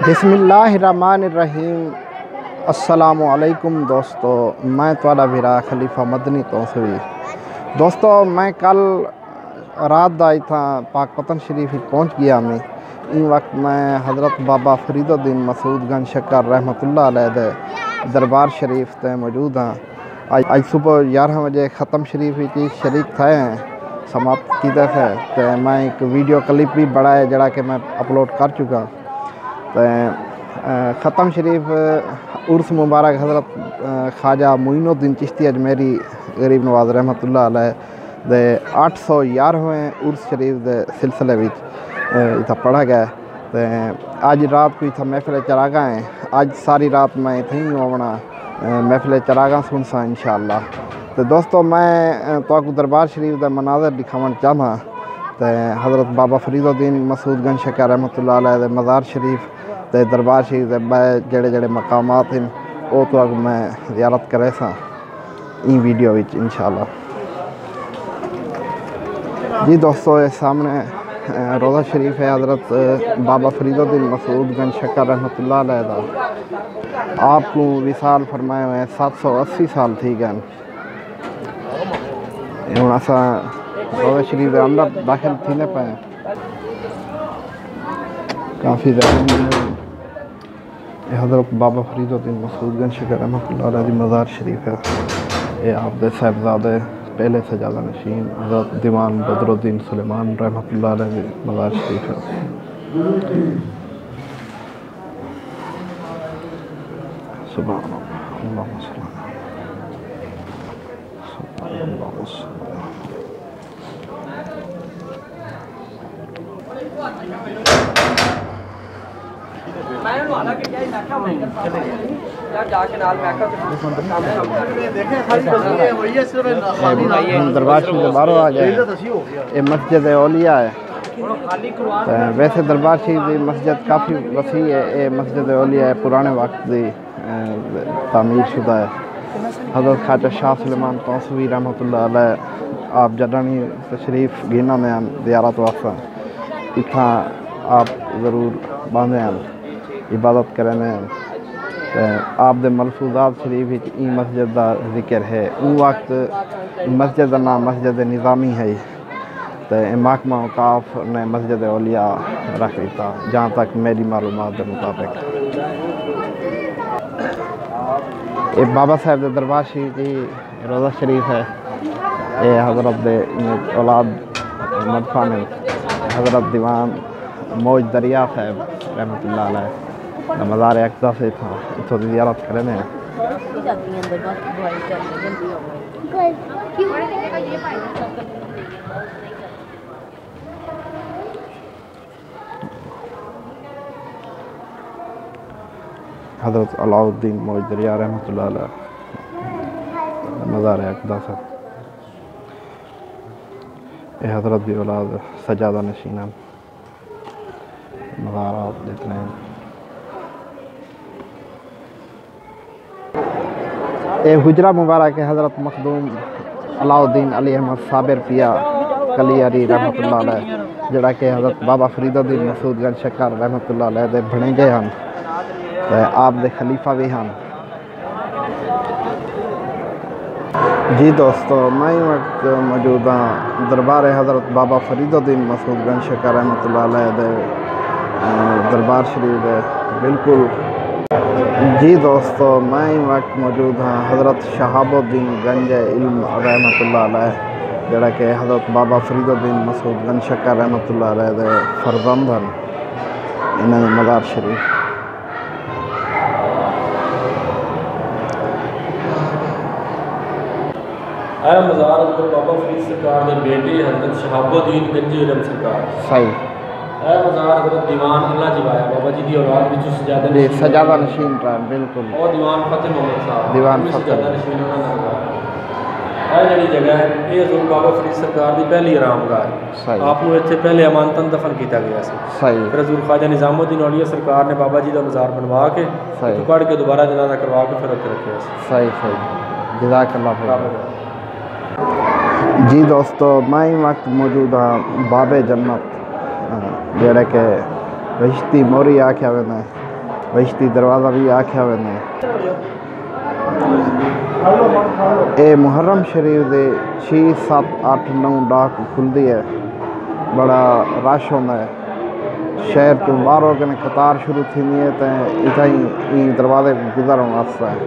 बिस्मिल्लाहिर्रहमानिर्रहीम। अस्सलामु अलैकुम दोस्तों, मैं तुहाडा वीरा खलीफा मदनी तो सभी दोस्तों, मैं कल रात दा इत्थां पाकपतन शरीफ पहुँच गया। मैं इन वक्त मैं हज़रत बाबा फरीदुद्दीन मसूद गंज शक्कर रहमतुल्लाह अलैह दे दरबार शरीफ ते मौजूद हाँ। आज सुबह 11 बजे ख़त्म शरीफ शरीक थे समाप्त की है। तो मैं एक वीडियो क्लिप भी बड़ा है जड़ा कि मैं अपलोड कर चुका। तो ख़त्म शरीफ उर्स मुबारक हज़रत ख्वाजा मोइनुद्दीन चिश्ती अजमेरी गरीब नवाज रहमतुल्लाह अलैह दे 811वें उर्स शरीफ दे सिलसिले में इतना पढ़ा गया। तो अज रात को इतना महफिल चरागा है। अज सारी रात मैं इतना ही होना महफिल चरागा सुनसा इंशाअल्लाह। तो दोस्तों, मैं तो दरबार शरीफ का मनाजर दिखावन चाहना। तो हज़रत बाबा फरीदुद्दीन मसूद गंज शक्कर रहमतुल्लाह अलैह दे मज़ार शरीफ ते दरबार शरीफ के जड़े मकामात हैं वो तो मैं ज़ियारत करे सा इन वीडियो विच इंशाअल्लाह। जी दोस्तों, ये सामने रोज़ा शरीफ है हज़रत बाबा फरीदुद्दीन मसूद गंज शक्कर रहमतुल्लाह अलैह दा। आपको विसाल फरमाए हुए 780 साल थी गए। हम असा रोज़ा शरीफ के अंदर दाखिल थी न पाए। काफ़ी हज़रत बाबा फरीदुद्दीन मसूद गंज शक्कर रहमतुल्लाह अलैह दी मज़ार शरीफ है। ये आप दे साहिबजादे पहले सजादा नशीन हज़रत दीवान बदरुद्दीन सुलेमान रहमतुल्लाह अलैह दी मज़ार शरीफ है। सुभान अल्लाह। दरबार शरीफ बाहरों आ जाए। ये मस्जिद औलिया है। वैसे दरबार शरीफ की मस्जिद काफ़ी वसी है। ये मस्जिद औलिया है, पुराने वक्त की तामीर शुदा है। हज़रत ख्वाजा शाह सुलेमान तौसवी रहमतुल्लाह अलैह आप जडनी तशरीफ गिना में ज़ियारत वास्ता इतना आप ज़रूर बांधे हैं इबादत करने। आप दे मलफूजात शरीफ ई मस्जिद का जिक्र है। उस वक्त मस्जिद का नाम मस्जिद निज़ामी है। तो महकमा औकाफ ने मस्जिद औलिया रख दिता जहाँ तक मेरी मालूमात के मुताबिक। ये बाबा साहब के दरबार शरीफ की रोज़ा शरीफ है। ये हज़रत दे औलाद मदफन हज़रत दीवान मौज दरिया साहब रहमतुल्लाह अलैह मज़ार अक़सा से था इतो ज़ियारत करने। हज़रत अलाउद्दीन मौज दरिया रहमतुल्लाह अलैह मज़ार अक़सा से ये हज़रत दी औलाद सजादा नशीना मज़ारात जितने ये हुजरा मुबारक है हज़रत मखदूम अलाउद्दीन अली अहमद साबिर पिया कली अली रहमतुल्लाह अलैह जड़ा कि हज़रत बाबा फरीदुद्दीन मसूद गंज शक्कर रहमतुल्लाह अलैह दे बने गए हैं। तो आप दे खलीफा भी हैं। जी दोस्तों, मैं वक्त मौजूद हाँ दरबार हज़रत बाबा फरीदुद्दीन मसूद गंज शक्कर रहमतुल्लाह अलैह दे दरबार शरीफ है बिल्कुल। जी दोस्तों, मैं वक्त मौजूद हाँ हज़रत शहाबुद्दीन गंज इल्म रहमतुल्लाह अलैह जड़ा कि हज़रत बाबा फरीदुद्दीन मसूद गंज शक्कर रहमतुल्लाह अलैह दे फरजंद हैं। इन्हें मज़ार शरीफ मज़ार बाबा फरीद सरकार के बेटे हज़रत शहाबुद्दीन गंज इल्म सरकार सही मज़ार हज़रत दीवान अल्लाह जिवाया बाबा जी की औलाद विच सजादा नशीन बिल्कुल और दीवान फतेह मोहम्मद साहब दीवान सजादा नशीन जी जगह है ये हज़ूर बाबा फरीद सरकार की पहली आरामगाह है। आपको इतने पहले अमानतन दफन किया गया सही। फिर हज़ूर ख्वाजा निज़ामुद्दीन औलिया सरकार ने बाबा जी का मज़ार बनवा के पढ़ के दोबारा जनाजा करवा के फिर उत्थे रखे सही सही जज़ाकल्लाह। जी दोस्तों, मैं वक्त मौजूद हाँ बाबे जन्नत जड़ा कि रिश्ती मोरी आख्या वेंदा बहिश्ती दरवाज़ा भी आख्या वने। ये मुहर्रम शरीफ दे 6, 7, 8, 9 डाक खुलती है, बड़ा रश होता है। शहर तो बाहर होकर कतार शुरू थी है तो इतना ही दरवाजे गुजर वास्ते है।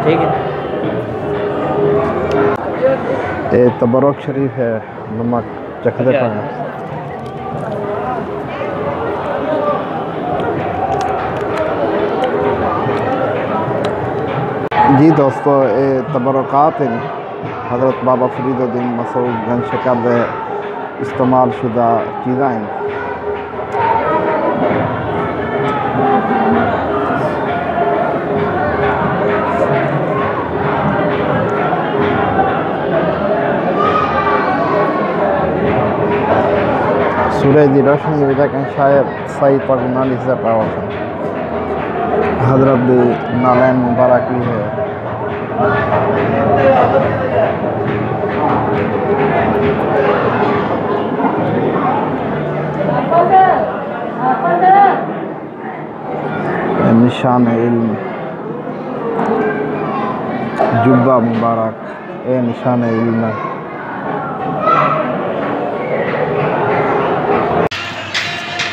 ठीक है। ये तबरुक शरीफ है, नमक चखते पाए। जी दोस्तों, ये तबरुकात हैं हज़रत बाबा फरीदुद्दीन मसूद गंज शकर दे इस्तेमाल शुदा चीज़ां हैं। सूरज की रोशनी की वजह से शायद सही तक नाली से पावा हजरत भी नालैन मुबारक भी है। निशान इल्म जुब्बा मुबारक, ये निशान इल्म है।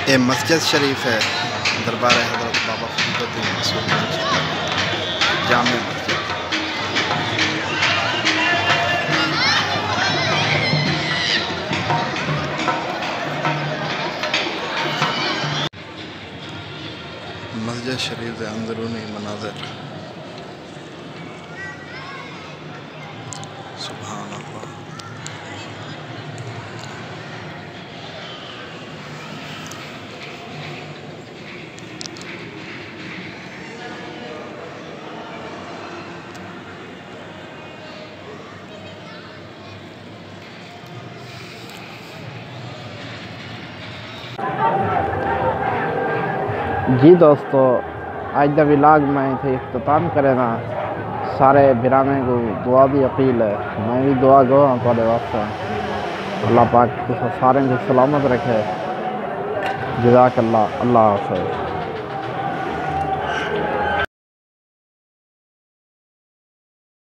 ये मस्जिद शरीफ है, दरबार हज़रत बाबा फरीदुद्दीन मसूद जामे मस्जिद। मस्जिद शरीफ के अंदरूनी मनाज़िर, सुभान अल्लाह। जी दोस्तों, आज का विलाग मैं इतने इख्तिताम करेगा। सारे बिराने को दुआ की अपील है, मैं भी दुआ गो थोड़े वास्ते। अल्लाह पाक सारे को सलामत रखे। जज़ाकल्लाह। अल्लाह हाफ़िज़।